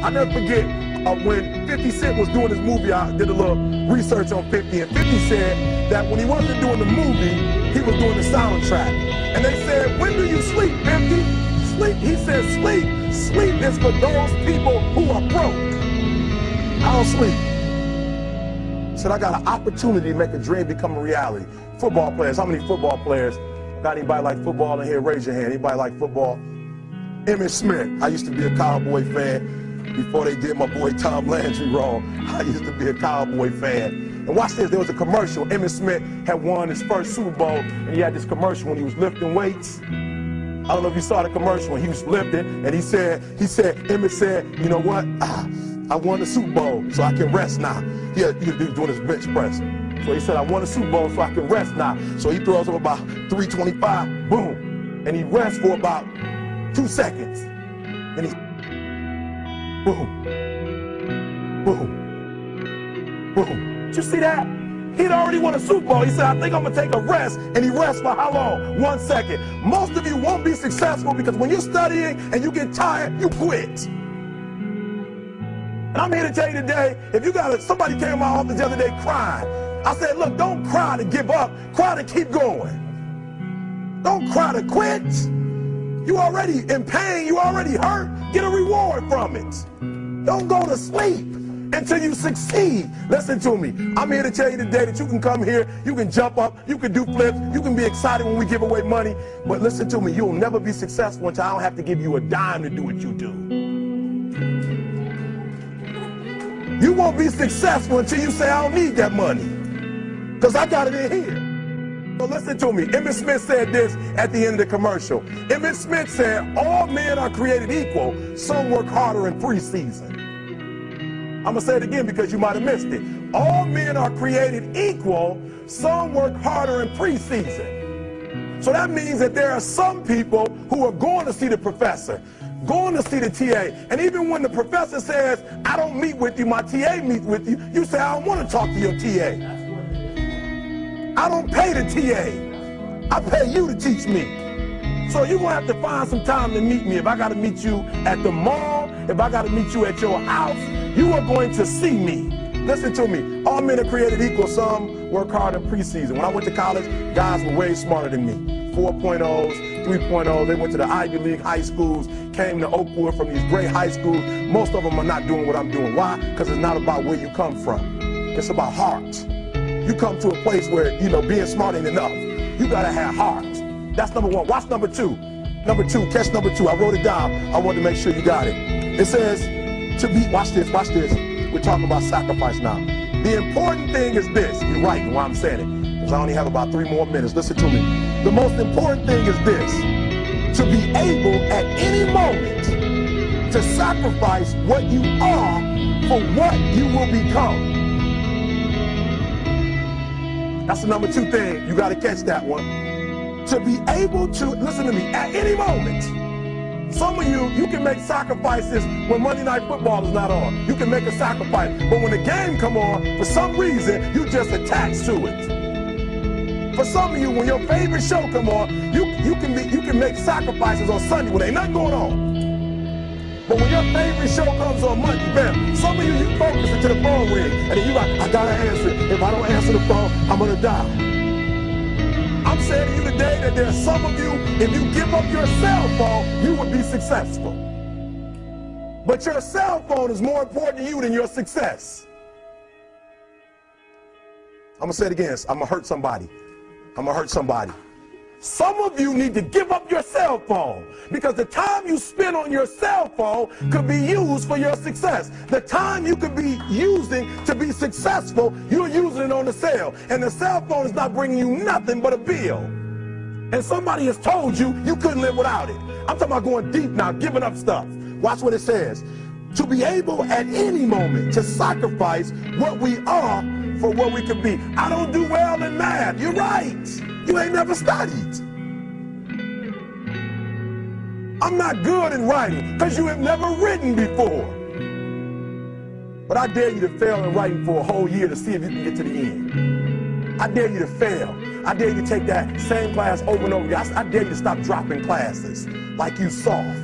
I never forget when 50 Cent was doing his movie. I did a little research on 50, and 50 said that when he wasn't doing the movie, he was doing the soundtrack. And they said, when do you sleep, 50? Sleep. He said, sleep. Sleep is for those people who are broke. I don't sleep. He said, I got an opportunity to make a dream become a reality. Football players, how many football players? Got anybody like football in here? Raise your hand. Anybody like football? Emmitt Smith. I used to be a Cowboy fan before they did my boy Tom Landry wrong. I used to be a Cowboy fan. And watch this, there was a commercial. Emmitt Smith had won his first Super Bowl, and he had this commercial when he was lifting weights. I don't know if you saw the commercial when he was lifting, and he said, Emmitt said, you know what? I won the Super Bowl, so I can rest now. He was doing his bench press. So he said, I won the Super Bowl, so I can rest now. So he throws up about 325, boom. And he rests for about 2 seconds. And he, boom, boom, boom. Did you see that? He'd already won a Super Bowl. He said, I think I'm gonna take a rest. And he rests for how long? 1 second. Most of you won't be successful because when you're studying and you get tired, you quit. And I'm here to tell you today, if you got somebody came to my office the other day crying. I said, look, don't cry to give up, cry to keep going. Don't cry to quit. You already in pain, you already hurt, get a reward from it. Don't go to sleep until you succeed. Listen to me, I'm here to tell you today that you can come here, you can jump up, you can do flips, you can be excited when we give away money, but listen to me, you'll never be successful until I don't have to give you a dime to do what you do. You won't be successful until you say, I don't need that money, because I got it in here. So listen to me. Emmitt Smith said this at the end of the commercial. Emmitt Smith said, all men are created equal. Some work harder in preseason. I'm going to say it again because you might have missed it. All men are created equal. Some work harder in preseason. So that means that there are some people who are going to see the professor, going to see the TA. And even when the professor says, I don't meet with you, my TA meets with you, you say, I don't want to talk to your TA. I don't pay the TA. I pay you to teach me. So you're going to have to find some time to meet me. If I got to meet you at the mall, if I got to meet you at your house, you are going to see me. Listen to me. All men are created equal. Some work hard in preseason. When I went to college, guys were way smarter than me. 4.0s, 3.0s. They went to the Ivy League high schools, came to Oakwood from these great high schools. Most of them are not doing what I'm doing. Why? Because it's not about where you come from. It's about heart. You come to a place where, you know, being smart ain't enough. You gotta have heart. That's number one. Watch number two. Number two, catch number two. I wrote it down. I wanted to make sure you got it. It says to be, watch this. We're talking about sacrifice now. The important thing is this. You're right in why I'm saying it, because I only have about 3 more minutes. Listen to me. The most important thing is this. To be able at any moment to sacrifice what you are for what you will become. That's the number 2 thing. You got to catch that one. To be able to, listen to me, at any moment. Some of you can make sacrifices when Monday Night Football is not on. You can make a sacrifice. But when the game come on, for some reason, you just attached to it. For some of you, when your favorite show come on, you can make sacrifices on Sunday when ain't nothing going on. But when your favorite show comes on Monday, bam, some of you focus until the phone ring, and then you like, I gotta answer it. If I don't answer the phone, I'm gonna die. I'm saying to you today that there are some of you, if you give up your cell phone, you would be successful. But your cell phone is more important to you than your success. I'm gonna say it again. I'm gonna hurt somebody. I'm gonna hurt somebody. Some of you need to give up your cell phone because the time you spend on your cell phone could be used for your success. The time you could be using to be successful, you're using it on the cell. And the cell phone is not bringing you nothing but a bill. And somebody has told you you couldn't live without it. I'm talking about going deep now, giving up stuff. Watch what it says. To be able at any moment to sacrifice what we are for what we could be. I don't do well in math. You're right. You ain't never studied. I'm not good in writing because you have never written before. But I dare you to fail in writing for a whole year to see if you can get to the end. I dare you to fail. I dare you to take that same class over and over again. I dare you to stop dropping classes like you soft.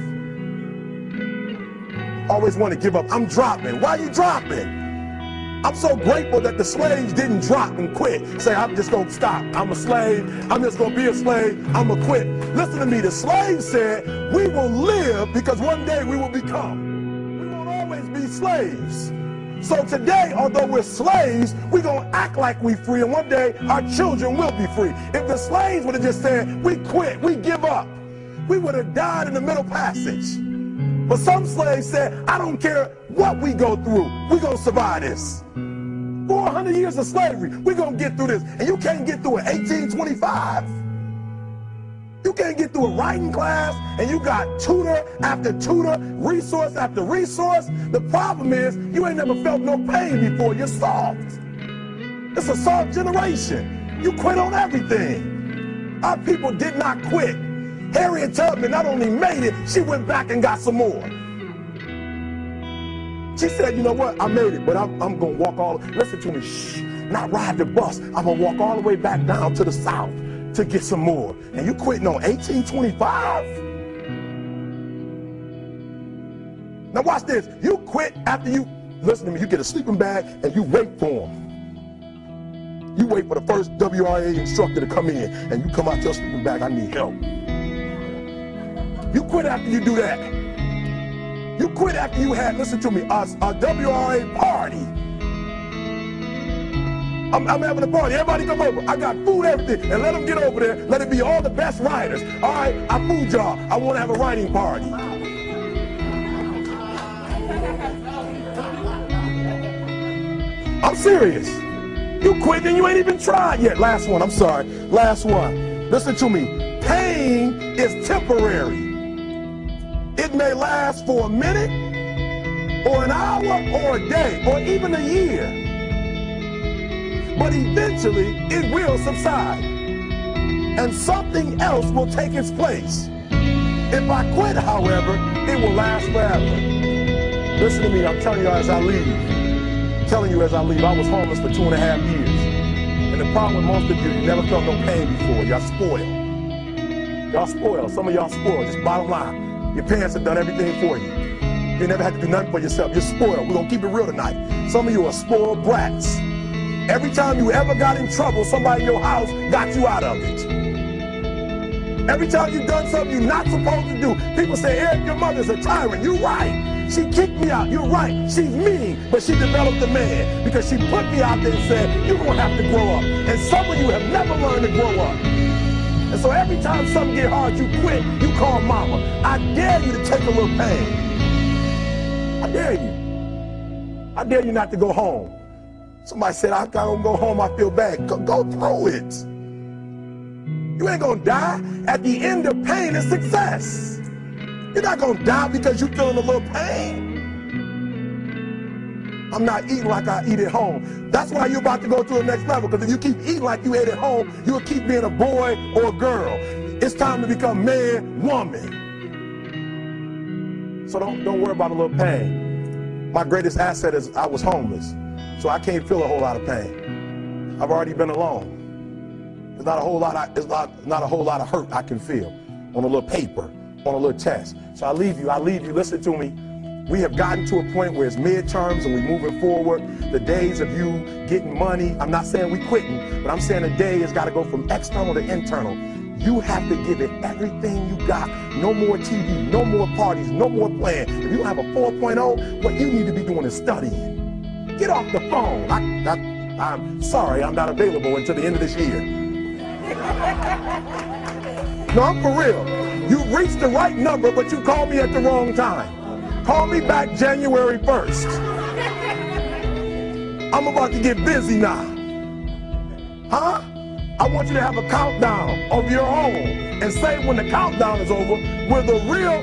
always want to give up. I'm dropping. Why are you dropping? I'm so grateful that the slaves didn't drop and quit. Say, I'm just going to stop. I'm a slave. I'm just going to be a slave. I'm going to quit. Listen to me. The slaves said, we will live because one day we will become. We won't always be slaves. So today, although we're slaves, we're going to act like we're free, and one day our children will be free. If the slaves would have just said, we quit, we give up, we would have died in the Middle Passage. But some slaves said, I don't care what we go through, we're going to survive this. 400 years of slavery, we're going to get through this. And you can't get through it 1825. You can't get through a writing class, and you got tutor after tutor, resource after resource. The problem is, you ain't never felt no pain before. You're soft. It's a soft generation. You quit on everything. Our people did not quit. Harriet Tubman not only made it, she went back and got some more. She said, you know what, I made it, but I'm going to walk all, listen to me, shh, not ride the bus. I'm going to walk all the way back down to the South to get some more. And you quitting on 1825? Now watch this. You quit after you, listen to me, you get a sleeping bag and you wait for them. You wait for the first WRA instructor to come in, and you come out your sleeping bag, I need help. You quit after you do that. You quit after you had, listen to me, a WRA party. I'm having a party. Everybody come over. I got food, everything. And let them get over there. Let it be all the best writers. All right, I food y'all. I want to have a writing party. I'm serious. You quit and you ain't even tried yet. Last one. I'm sorry. Last one. Listen to me. Pain is temporary. It may last for a minute or an hour or a day or even a year. But eventually, it will subside, and something else will take its place. If I quit, however, it will last forever. Listen to me, I'm telling you as I leave. I was homeless for 2.5 years. And the problem with most of you never felt no pain before. Y'all spoiled. Y'all spoiled. Some of y'all spoiled, just bottom line. Your parents have done everything for you. You never had to do nothing for yourself. You're spoiled. We're going to keep it real tonight. Some of you are spoiled brats. Every time you ever got in trouble, somebody in your house got you out of it. Every time you've done something you're not supposed to do, people say, Eric, your mother's a tyrant. You're right. She kicked me out. You're right. She's mean, but she developed a man because she put me out there and said, you're going to have to grow up. And some of you have never learned to grow up. And so every time something get hard, you quit, you call mama. I dare you to take a little pain. I dare you. I dare you not to go home. Somebody said, I don't go home, I feel bad. Go through it. You ain't gonna die. At the end of pain is success. You're not gonna die because you're feeling a little pain. I'm not eating like I eat at home. That's why you're about to go to the next level, because if you keep eating like you ate at home, you'll keep being a boy or a girl. It's time to become man, woman. So don't worry about a little pain. My greatest asset is I was homeless. So I can't feel a whole lot of pain. I've already been alone. There's not a whole lot of hurt I can feel on a little paper, on a little test. So I leave you, listen to me. We have gotten to a point where it's midterms and we're moving forward. The days of you getting money, I'm not saying we quitting, but I'm saying the day has got to go from external to internal. You have to give it everything you got. No more TV, no more parties, no more playing. If you don't have a 4.0, what you need to be doing is studying. Get off the phone. I'm sorry, I'm not available until the end of this year. No, I'm for real. You reached the right number, but you called me at the wrong time. Call me back January 1st. I'm about to get busy now. Huh? I want you to have a countdown of your own and say when the countdown is over, we're the real,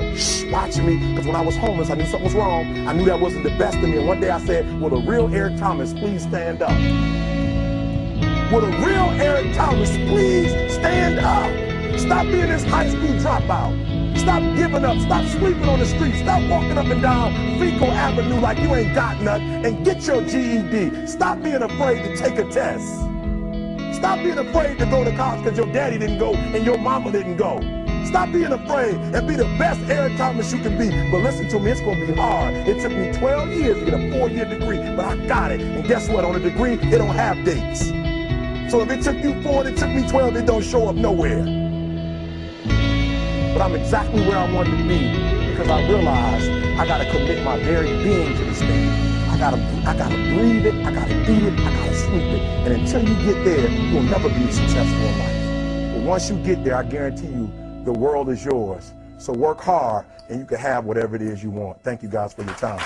watch me, because when I was homeless, I knew something was wrong. I knew that wasn't the best of me. And one day I said, will the real Eric Thomas please stand up? Will the real Eric Thomas please stand up? Stop being this high school dropout. Stop giving up. Stop sleeping on the street. Stop walking up and down Fecal Avenue like you ain't got nothing, and get your GED. Stop being afraid to take a test. Stop being afraid to go to college because your daddy didn't go and your mama didn't go. Stop being afraid and be the best Eric Thomas you can be. But listen to me, it's going to be hard. It took me 12 years to get a 4-year degree, but I got it. And guess what? On a degree, it don't have dates. So if it took you 4 and it took me 12, it don't show up nowhere. But I'm exactly where I wanted to be because I realized I got to commit my very being to this thing. I gotta breathe it, I gotta eat it, I gotta sleep it. And until you get there, you'll never be successful in life. But once you get there, I guarantee you, the world is yours. So work hard and you can have whatever it is you want. Thank you guys for your time.